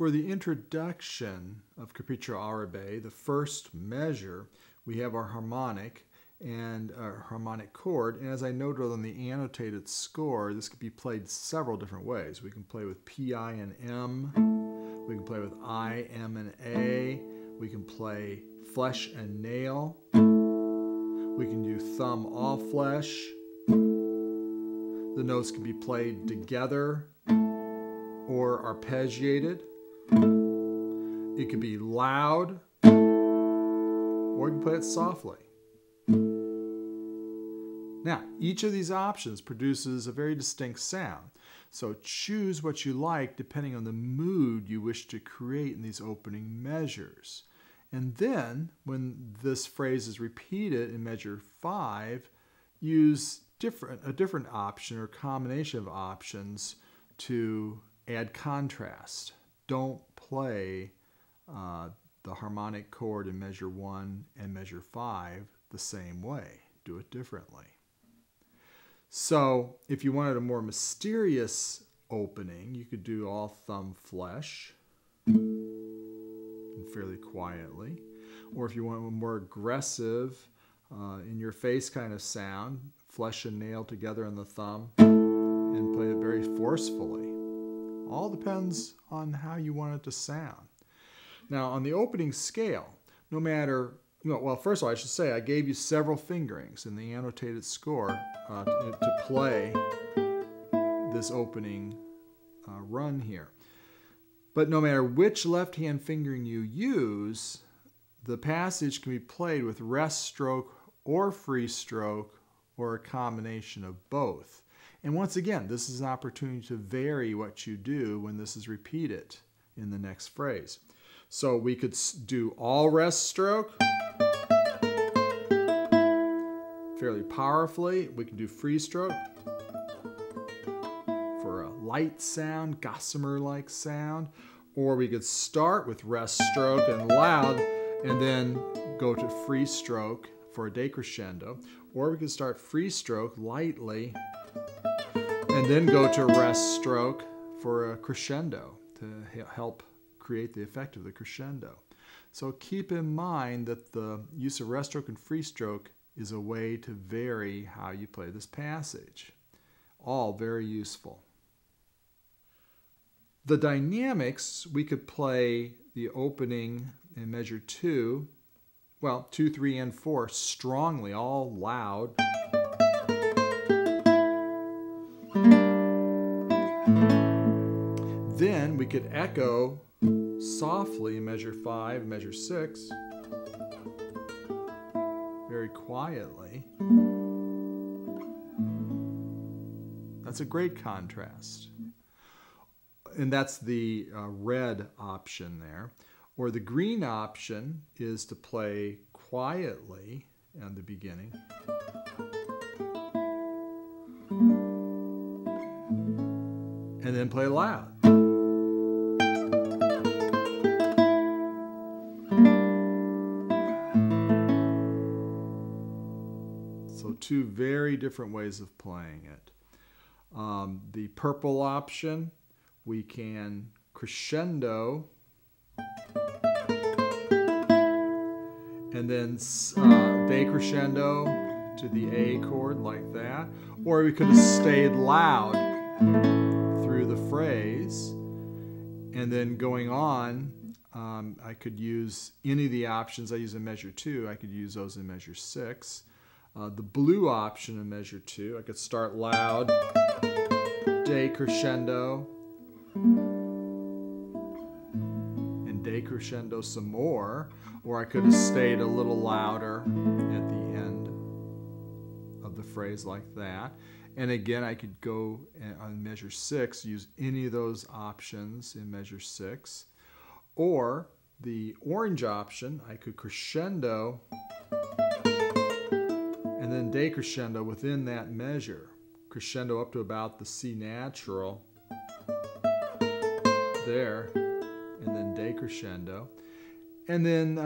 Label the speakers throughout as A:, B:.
A: For the introduction of Capricho Arabe, the first measure, we have our harmonic and our harmonic chord. And as I noted on the annotated score, this could be played several different ways. We can play with P, I, and M. We can play with I, M, and A. We can play flesh and nail. We can do thumb, all flesh. The notes can be played together or arpeggiated. It could be loud, or you can play it softly. Now, each of these options produces a very distinct sound. So choose what you like depending on the mood you wish to create in these opening measures. And then, when this phrase is repeated in measure 5, use a different option or combination of options to add contrast. Don't play the harmonic chord in measure 1 and measure 5 the same way. Do it differently. So if you wanted a more mysterious opening, you could do all thumb flesh and fairly quietly. Or if you want a more aggressive, in your face kind of sound, flesh and nail together on the thumb and play it very forcefully. All depends on how you want it to sound. Now, on the opening scale, no matter, well, first of all, I should say I gave you several fingerings in the annotated score to play this opening run here. But no matter which left-hand fingering you use, the passage can be played with rest stroke or free stroke or a combination of both. And once again, this is an opportunity to vary what you do when this is repeated in the next phrase. So we could do all rest stroke fairly powerfully. We can do free stroke for a light sound, gossamer-like sound. Or we could start with rest stroke and loud and then go to free stroke for a decrescendo. Or we could start free stroke lightly and then go to rest stroke for a crescendo to help create the effect of the crescendo. So keep in mind that the use of rest stroke and free stroke is a way to vary how you play this passage. All very useful. The dynamics, we could play the opening in measure 2, well, 2, 3, and 4 strongly, all loud. Then we could echo softly in measure 5, measure 6, very quietly. That's a great contrast. And that's the red option there. Or the green option is to play quietly at the beginning. And then play loud. So two very different ways of playing it. The purple option, we can crescendo and then decrescendo to the A chord like that. Or we could have stayed loud through the phrase and then going on, I could use any of the options I use in measure 2. I could use those in measure 6. The blue option in measure 2, I could start loud, decrescendo, and decrescendo some more, or I could have stayed a little louder at the end of the phrase like that. And again, I could go on measure 6, use any of those options in measure 6. Or the orange option, I could crescendo and then decrescendo within that measure. Crescendo up to about the C natural there, and then decrescendo. And then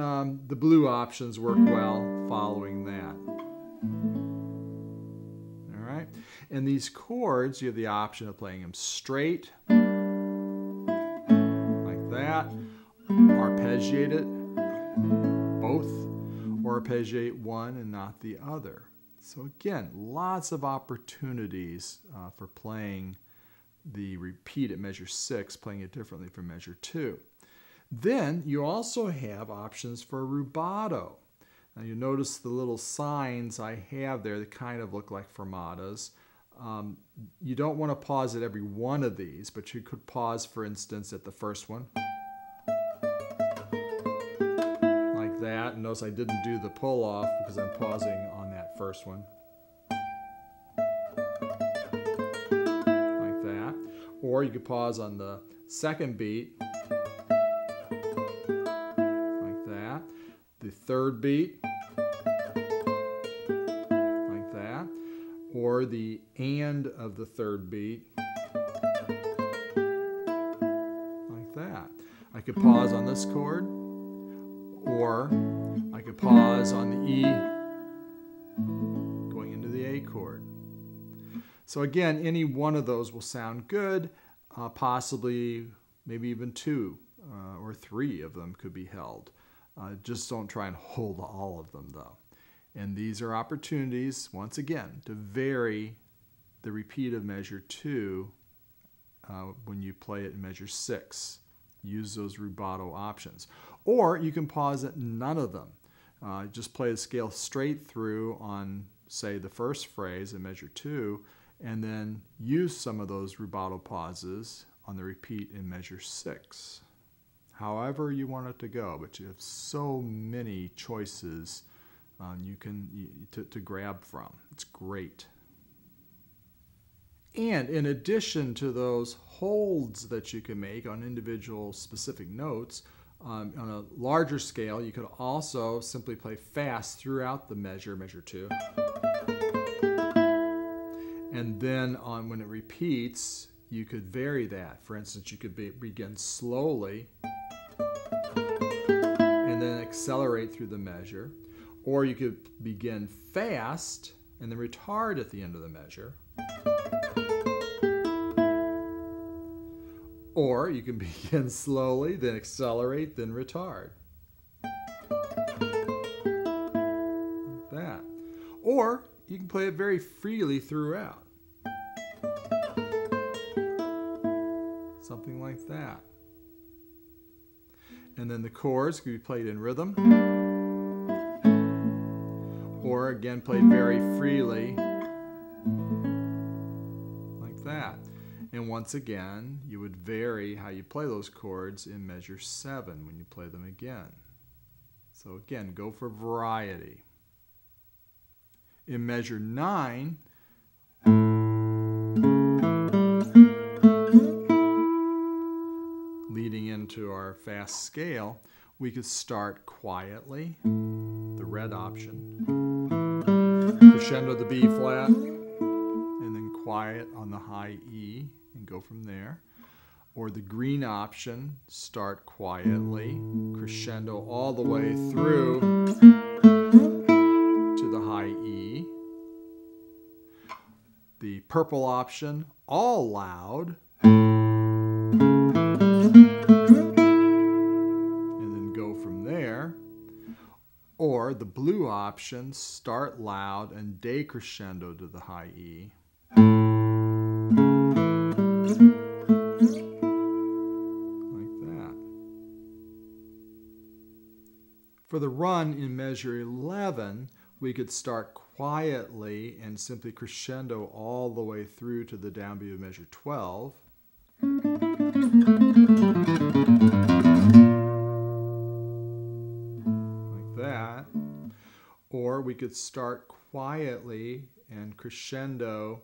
A: the blue options work well following that. All right. And these chords, you have the option of playing them straight, like that. that, arpeggiate it, both, or arpeggiate one and not the other. So again, lots of opportunities for playing the repeat at measure 6, playing it differently from measure 2. Then you also have options for rubato. Now you notice the little signs I have there that kind of look like fermatas. You don't want to pause at every one of these, but you could pause, for instance, at the first one. Like that. And notice I didn't do the pull off because I'm pausing on that first one. Like that. Or you could pause on the second beat. Like that. The third beat. Like that. Or the and of the third beat. Like that. I could pause on this chord. Or I could pause on the E going into the A chord. So again, any one of those will sound good. Possibly, maybe even 2 or 3 of them could be held. Just don't try and hold all of them though. And these are opportunities, once again, to vary the repeat of measure 2 when you play it in measure 6. Use those rubato options. Or you can pause at none of them. Just play the scale straight through on, say, the first phrase in measure 2, and then use some of those rubato pauses on the repeat in measure 6. However you want it to go, but you have so many choices to grab from. It's great. And in addition to those holds that you can make on individual specific notes, on a larger scale, you could also simply play fast throughout the measure 2. And then when it repeats, you could vary that. For instance, you could begin slowly and then accelerate through the measure. Or you could begin fast and then retard at the end of the measure. Or you can begin slowly, then accelerate, then retard. Like that. Or you can play it very freely throughout. Something like that. And then the chords can be played in rhythm. Or again, played very freely. Like that. And once again, you would vary how you play those chords in measure 7 when you play them again. So again, go for variety. In measure 9, leading into our fast scale, we could start quietly, the red option, crescendo the B flat, and then quiet on the high E, and go from there. Or the green option, start quietly, crescendo all the way through to the high E. The purple option, all loud, and then go from there. Or the blue option, start loud and decrescendo to the high E. For the run in measure 11, we could start quietly and simply crescendo all the way through to the downbeat of measure 12. Like that. Or we could start quietly and crescendo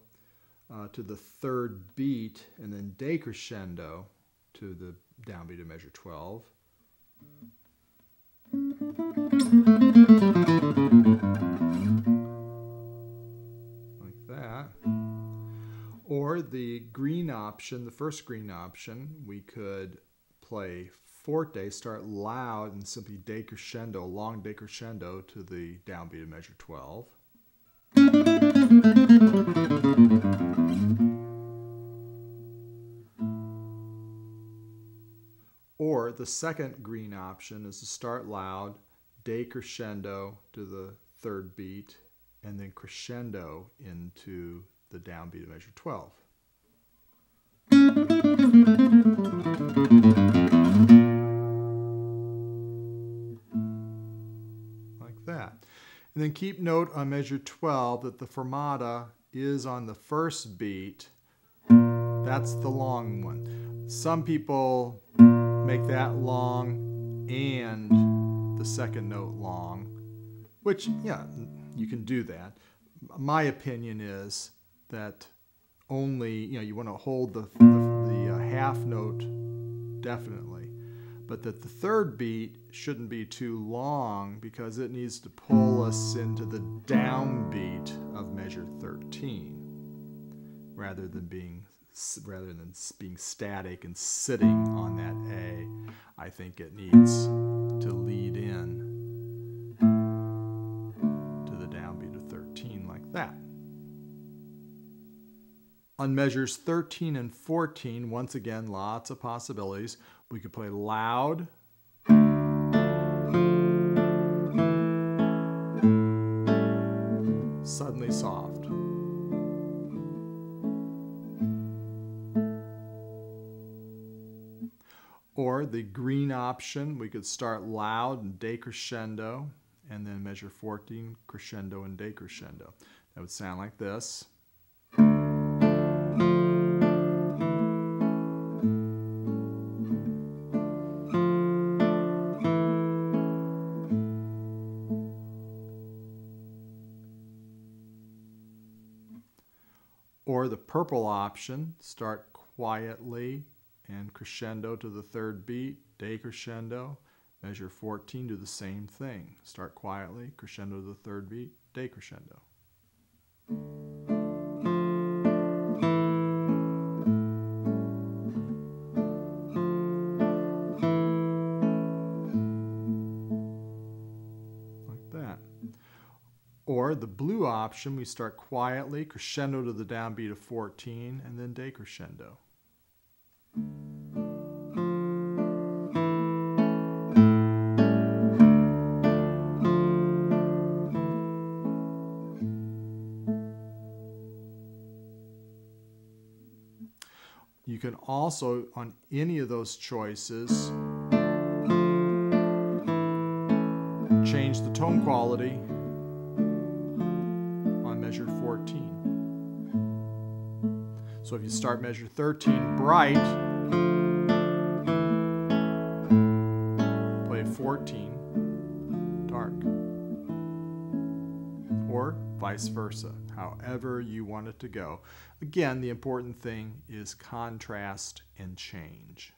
A: to the third beat and then decrescendo to the downbeat of measure 12. Like that. Or the green option, the first green option, we could play forte, start loud and simply decrescendo, long decrescendo to the downbeat of measure 12. Or Or the second green option is to start loud, decrescendo to the third beat, and then crescendo into the downbeat of measure 12. Like that. And then keep note on measure 12 that the fermata is on the first beat. That's the long one. Some people make that long and the second note long, which, yeah, you can do that. My opinion is that only, you want to hold the half note definitely, but that the third beat shouldn't be too long because it needs to pull us into the downbeat of measure 13 rather than being static and sitting on that A. I think it needs to lead in to the downbeat of 13 like that. On measures 13 and 14, once again, lots of possibilities. We could play loud, suddenly soft. Or the green option, we could start loud and decrescendo, and then measure 14, crescendo and decrescendo. That would sound like this. Or the purple option, start quietly and crescendo to the third beat, decrescendo, measure 14, do the same thing. Start quietly, crescendo to the third beat, decrescendo. Like that. Or the blue option, we start quietly, crescendo to the downbeat of 14, and then decrescendo. You can also, on any of those choices, change the tone quality on measure 14. So if you start measure 13 bright, play 14 dark. Or vice versa, however you want it to go. Again, the important thing is contrast and change.